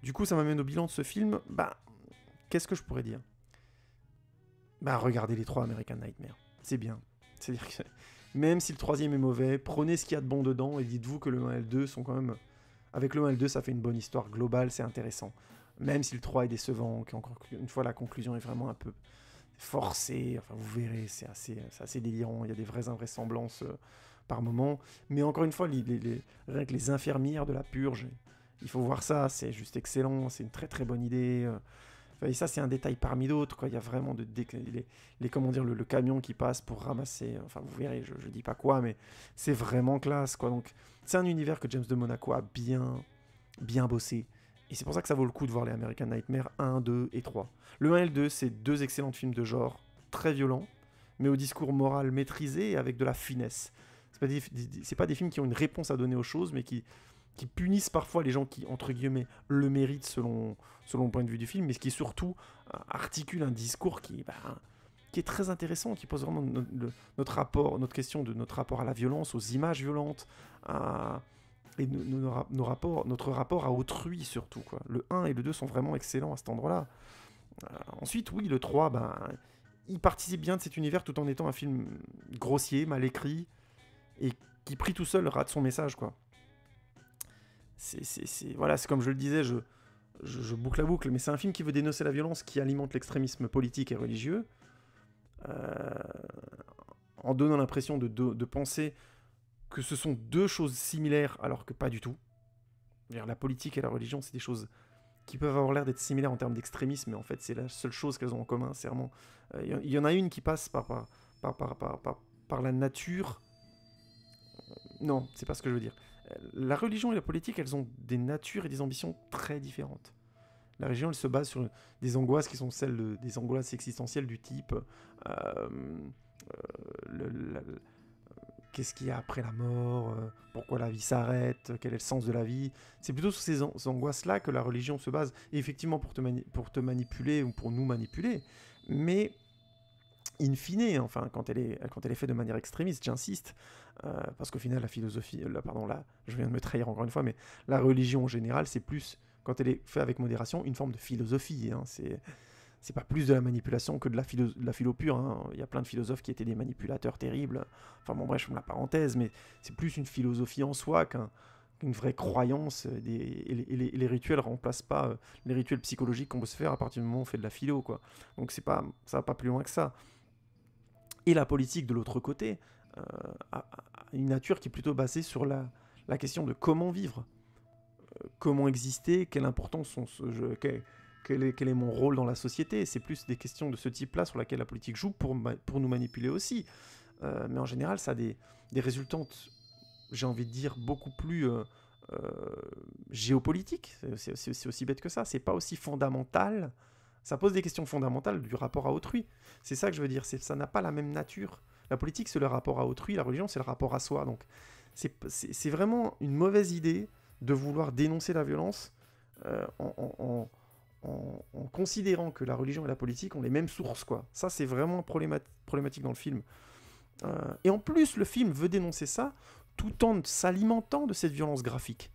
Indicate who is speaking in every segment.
Speaker 1: Du coup, ça m'amène au bilan de ce film. Qu'est-ce que je pourrais dire? Regardez les 3 American Nightmare. C'est bien. C'est-à-dire que même si le troisième est mauvais, prenez ce qu'il y a de bon dedans et dites-vous que le 1 et le 2 sont quand même... Avec le 1 et le 2, ça fait une bonne histoire globale, c'est intéressant. Même si le 3 est décevant, qu'encore une fois la conclusion est vraiment un peu forcée, enfin vous verrez, c'est assez délirant, il y a des vraies invraisemblances par moment. Mais encore une fois, rien que les infirmières de la purge, il faut voir ça, c'est juste excellent, c'est une très très bonne idée. Et ça, c'est un détail parmi d'autres, quoi. Il y a vraiment comment dire, le camion qui passe pour ramasser. Enfin, vous verrez, je dis pas quoi, mais c'est vraiment classe, quoi. Donc, c'est un univers que James de Monaco a bien bossé. Et c'est pour ça que ça vaut le coup de voir les American Nightmare 1, 2 et 3. Le 1 et le 2, c'est 2 excellents films de genre, très violents, mais au discours moral maîtrisé et avec de la finesse. C'est pas des films qui ont une réponse à donner aux choses, mais qui punissent parfois les gens qui, entre guillemets, le méritent selon le point de vue du film, mais qui surtout articule un discours qui est très intéressant, qui pose vraiment notre question de notre rapport à la violence, aux images violentes, et notre rapport à autrui surtout, quoi. Le 1 et le 2 sont vraiment excellents à cet endroit-là. Ensuite, oui, le 3, il participe bien de cet univers tout en étant un film grossier, mal écrit, et qui pris tout seul rate son message, quoi. Voilà, c'est comme je le disais, je boucle la boucle, mais c'est un film qui veut dénoncer la violence qui alimente l'extrémisme politique et religieux, euh, en donnant l'impression de penser que ce sont deux choses similaires, alors que pas du tout. La politique et la religion, c'est des choses qui peuvent avoir l'air d'être similaires en termes d'extrémisme, mais en fait, c'est la seule chose qu'elles ont en commun. C'est vraiment... y en a une qui passe par la nature. Non, c'est pas ce que je veux dire. La religion et la politique, elles ont des natures et des ambitions très différentes. La religion, elle se base sur des angoisses qui sont des angoisses existentielles du type qu'est-ce qu'il y a après la mort, pourquoi la vie s'arrête, quel est le sens de la vie. C'est plutôt sur ces angoisses-là que la religion se base, et effectivement pour te manipuler ou pour nous manipuler, mais in fine, enfin, quand elle est faite de manière extrémiste, j'insiste, parce qu'au final, la philosophie, je viens de me trahir encore une fois, mais la religion en général, c'est plus, quand elle est faite avec modération, une forme de philosophie. Hein, c'est pas plus de la manipulation que de la philo pure. Hein. Il y a plein de philosophes qui étaient des manipulateurs terribles. Enfin bon, bref, je fais la parenthèse, mais c'est plus une philosophie en soi qu'une vraie croyance. Les rituels remplacent pas les rituels psychologiques qu'on peut se faire à partir du moment où on fait de la philo, quoi. Donc ça va pas plus loin que ça. Et la politique, de l'autre côté, a une nature qui est plutôt basée sur la question de comment vivre, comment exister, quelle importance quel est mon rôle dans la société. C'est plus des questions de ce type-là sur lesquelles la politique joue pour nous manipuler aussi. Mais en général, ça a des résultantes, j'ai envie de dire, beaucoup plus géopolitiques. C'est aussi bête que ça. C'est pas aussi fondamental. Ça pose des questions fondamentales du rapport à autrui. C'est ça que je veux dire. Ça n'a pas la même nature. La politique, c'est le rapport à autrui. La religion, c'est le rapport à soi. Donc, c'est vraiment une mauvaise idée de vouloir dénoncer la violence en considérant que la religion et la politique ont les mêmes sources, quoi. Ça, c'est vraiment problématique dans le film. Et en plus, le film veut dénoncer ça tout en s'alimentant de cette violence graphique.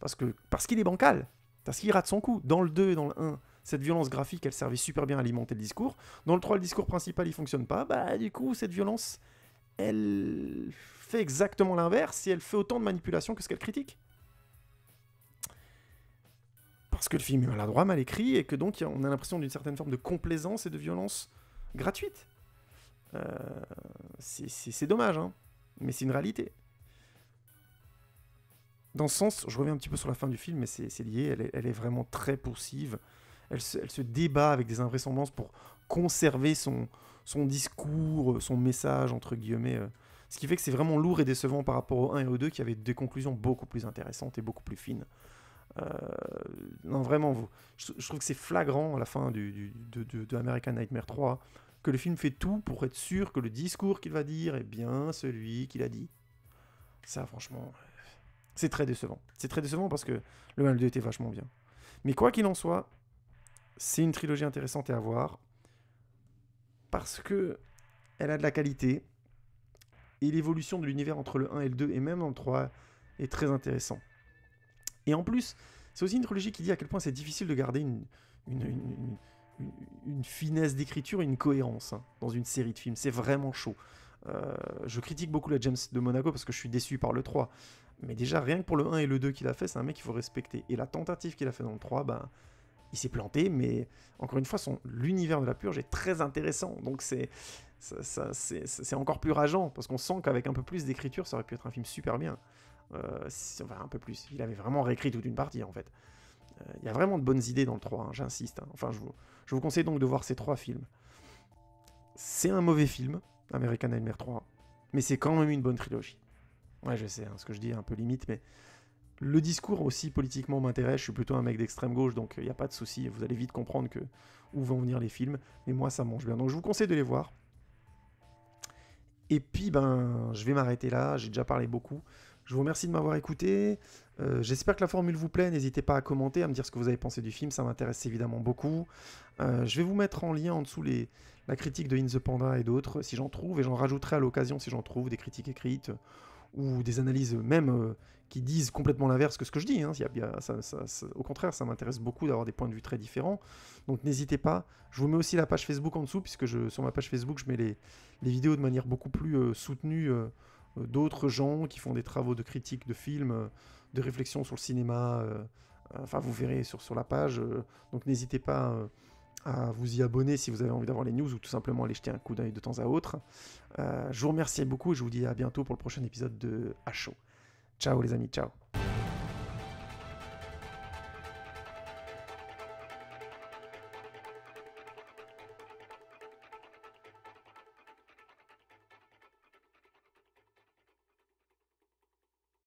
Speaker 1: Parce qu'il est bancal. Parce qu'il rate son coup. Dans le 2 et dans le 1, cette violence graphique, elle servait super bien à alimenter le discours. Dans le 3, le discours principal, il fonctionne pas. Du coup, cette violence, elle fait exactement l'inverse et elle fait autant de manipulation que ce qu'elle critique. Parce que le film est maladroit, mal écrit, et que donc on a l'impression d'une certaine forme de complaisance et de violence gratuite. C'est dommage, hein, mais c'est une réalité. Dans ce sens, je reviens un petit peu sur la fin du film, mais c'est lié, elle est vraiment très poussive. Elle se débat avec des invraisemblances pour conserver son discours, son message, entre guillemets. Ce qui fait que c'est vraiment lourd et décevant par rapport au 1 et au 2 qui avaient des conclusions beaucoup plus intéressantes et beaucoup plus fines. Non, vraiment, je trouve que c'est flagrant à la fin de American Nightmare 3 que le film fait tout pour être sûr que le discours qu'il va dire est bien celui qu'il a dit. Ça, franchement, c'est très décevant. C'est très décevant parce que le 1 et le 2 étaient vachement bien. Mais quoi qu'il en soit, c'est une trilogie intéressante à voir parce que elle a de la qualité et l'évolution de l'univers entre le 1 et le 2 et même dans le 3 est très intéressant. Et en plus, C'est aussi une trilogie qui dit à quel point c'est difficile de garder une, une finesse d'écriture et une cohérence hein, dans une série de films. C'est vraiment chaud. Je critique beaucoup la James de Monaco parce que je suis déçu par le 3. Mais déjà, rien que pour le 1 et le 2 qu'il a fait, c'est un mec qu'il faut respecter. Et la tentative qu'il a fait dans le 3, ben, il s'est planté, mais encore une fois, l'univers de la purge est très intéressant. Donc c'est encore plus rageant, parce qu'on sent qu'avec un peu plus d'écriture, ça aurait pu être un film super bien. Enfin, un peu plus. Il avait vraiment réécrit toute une partie, en fait. Il y a vraiment de bonnes idées dans le 3, hein, j'insiste. Hein. Enfin, je vous conseille donc de voir ces 3 films. C'est un mauvais film, American Nightmare 3, mais c'est quand même une bonne trilogie. Ouais, je sais, hein, ce que je dis est un peu limite, mais le discours aussi politiquement m'intéresse. Je suis plutôt un mec d'extrême gauche, donc il n'y a pas de souci. Vous allez vite comprendre où vont venir les films, mais moi ça mange bien. Donc je vous conseille de les voir. Et puis, ben, je vais m'arrêter là. J'ai déjà parlé beaucoup. Je vous remercie de m'avoir écouté. J'espère que la formule vous plaît. N'hésitez pas à commenter, à me dire ce que vous avez pensé du film. Ça m'intéresse évidemment beaucoup. Je vais vous mettre en lien en dessous la critique de In the Panda et d'autres, si j'en trouve. Et j'en rajouterai à l'occasion, si j'en trouve, des critiques écrites ou des analyses même qui disent complètement l'inverse que ce que je dis. Hein. Au contraire, ça m'intéresse beaucoup d'avoir des points de vue très différents. Donc n'hésitez pas. Je vous mets aussi la page Facebook en dessous, puisque sur ma page Facebook, je mets les vidéos de manière beaucoup plus soutenue d'autres gens qui font des travaux de critique de films, de réflexion sur le cinéma. Enfin, vous verrez sur la page. Donc n'hésitez pas à vous y abonner si vous avez envie d'avoir les news ou tout simplement aller jeter un coup d'œil de temps à autre. Je vous remercie beaucoup et je vous dis à bientôt pour le prochain épisode de HO. Ciao les amis, ciao.